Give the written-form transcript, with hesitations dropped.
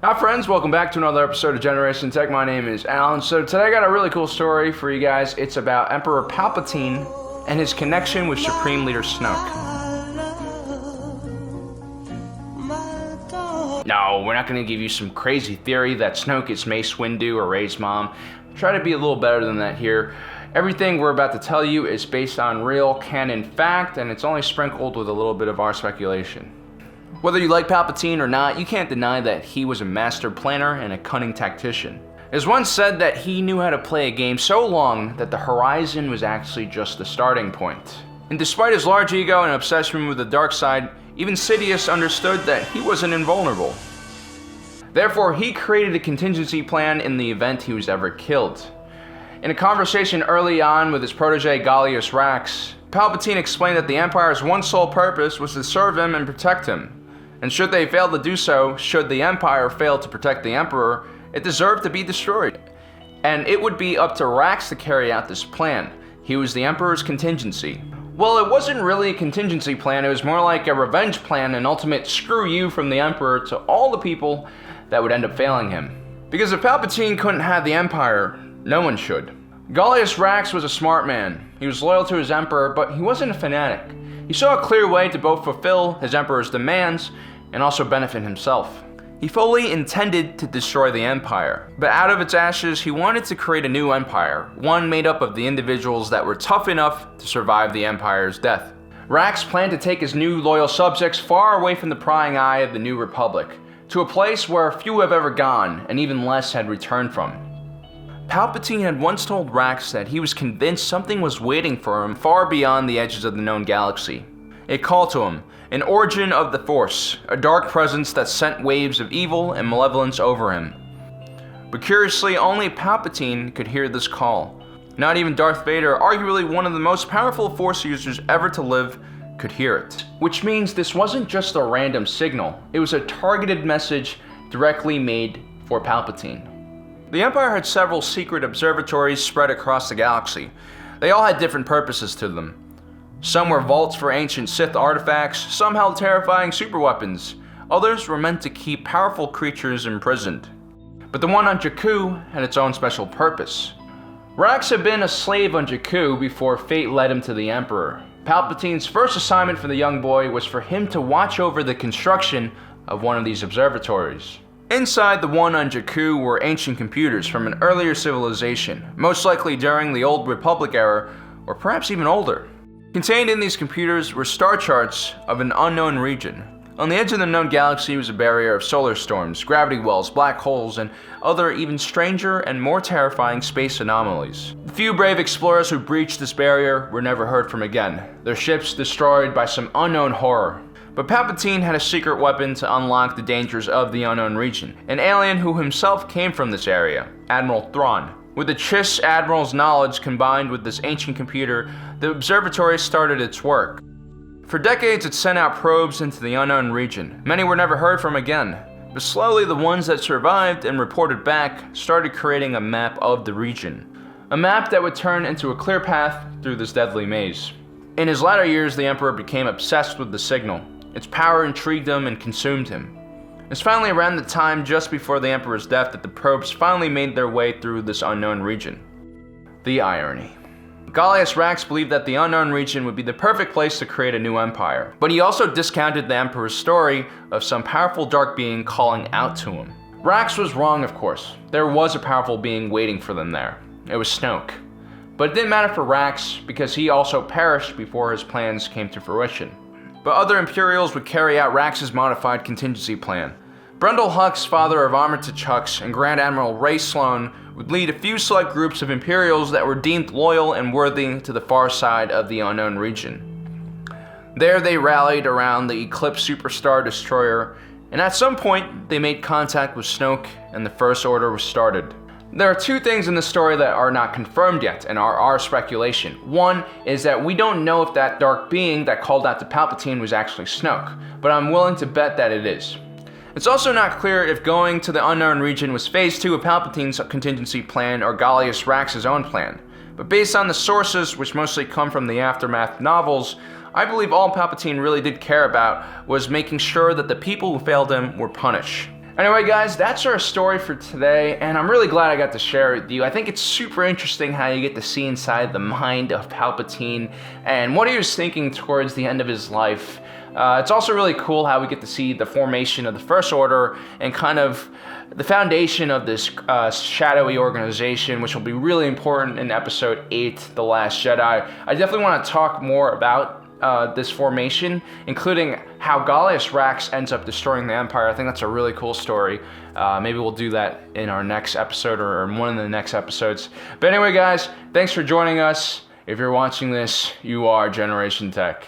Hi friends, welcome back to another episode of Generation Tech. My name is Alan. So today I got a really cool story for you guys. It's about Emperor Palpatine and his connection with Supreme Leader Snoke. No, we're not going to give you some crazy theory that Snoke is Mace Windu or Rey's mom. Try to be a little better than that here. Everything we're about to tell you is based on real canon fact, and it's only sprinkled with a little bit of our speculation. Whether you like Palpatine or not, you can't deny that he was a master planner and a cunning tactician. It was once said that he knew how to play a game so long that the horizon was actually just the starting point. And despite his large ego and obsession with the dark side, even Sidious understood that he wasn't invulnerable. Therefore, he created a contingency plan in the event he was ever killed. In a conversation early on with his protege Gallius Rax, Palpatine explained that the Empire's one sole purpose was to serve him and protect him. And should they fail to do so, should the Empire fail to protect the Emperor, it deserved to be destroyed. And it would be up to Rax to carry out this plan. He was the Emperor's contingency. Well, it wasn't really a contingency plan, it was more like a revenge plan, an ultimate screw you from the Emperor to all the people that would end up failing him. Because if Palpatine couldn't have the Empire, no one should. Gallius Rax was a smart man. He was loyal to his Emperor, but he wasn't a fanatic. He saw a clear way to both fulfill his Emperor's demands and also benefit himself. He fully intended to destroy the Empire, but out of its ashes, he wanted to create a new empire, one made up of the individuals that were tough enough to survive the Empire's death. Rax planned to take his new loyal subjects far away from the prying eye of the New Republic, to a place where few have ever gone, and even less had returned from. Palpatine had once told Rax that he was convinced something was waiting for him far beyond the edges of the known galaxy. It called to him, an origin of the Force, a dark presence that sent waves of evil and malevolence over him. But curiously, only Palpatine could hear this call. Not even Darth Vader, arguably one of the most powerful Force users ever to live, could hear it. Which means this wasn't just a random signal, it was a targeted message directly made for Palpatine. The Empire had several secret observatories spread across the galaxy. They all had different purposes to them. Some were vaults for ancient Sith artifacts, some held terrifying superweapons, others were meant to keep powerful creatures imprisoned. But the one on Jakku had its own special purpose. Rax had been a slave on Jakku before fate led him to the Emperor. Palpatine's first assignment for the young boy was for him to watch over the construction of one of these observatories. Inside the one on Jakku were ancient computers from an earlier civilization, most likely during the Old Republic era, or perhaps even older. Contained in these computers were star charts of an unknown region. On the edge of the known galaxy was a barrier of solar storms, gravity wells, black holes, and other even stranger and more terrifying space anomalies. The few brave explorers who breached this barrier were never heard from again, their ships destroyed by some unknown horror. But Palpatine had a secret weapon to unlock the dangers of the unknown region, an alien who himself came from this area, Admiral Thrawn. With the Chiss Admiral's knowledge combined with this ancient computer, the observatory started its work. For decades it sent out probes into the unknown region. Many were never heard from again, but slowly the ones that survived and reported back started creating a map of the region. A map that would turn into a clear path through this deadly maze. In his latter years, the Emperor became obsessed with the signal. Its power intrigued him and consumed him. It's finally around the time just before the Emperor's death that the probes finally made their way through this unknown region. The irony. Gallius Rax believed that the unknown region would be the perfect place to create a new empire, but he also discounted the Emperor's story of some powerful dark being calling out to him. Rax was wrong, of course. There was a powerful being waiting for them there. It was Snoke. But it didn't matter for Rax because he also perished before his plans came to fruition. But other Imperials would carry out Rax's modified contingency plan. Brendol Hux, father of Armitage Hux, and Grand Admiral Ray Sloane would lead a few select groups of Imperials that were deemed loyal and worthy to the far side of the unknown region. There they rallied around the Eclipse Superstar Destroyer, and at some point they made contact with Snoke and the First Order was started. There are two things in the story that are not confirmed yet and are our speculation. One is that we don't know if that dark being that called out to Palpatine was actually Snoke, but I'm willing to bet that it is. It's also not clear if going to the unknown region was phase 2 of Palpatine's contingency plan or Gallius Rax's own plan. But based on the sources, which mostly come from the Aftermath novels, I believe all Palpatine really did care about was making sure that the people who failed him were punished. Anyway, guys, that's our story for today, and I'm really glad I got to share it with you. I think it's super interesting how you get to see inside the mind of Palpatine and what he was thinking towards the end of his life. It's also really cool how we get to see the formation of the First Order and kind of the foundation of this shadowy organization, which will be really important in Episode 8, The Last Jedi. I definitely want to talk more about this formation, including how Gallius Rax ends up destroying the Empire. I think that's a really cool story. Maybe we'll do that in our next episode or in one of the next episodes. But anyway, guys, thanks for joining us. If you're watching this, you are Generation Tech.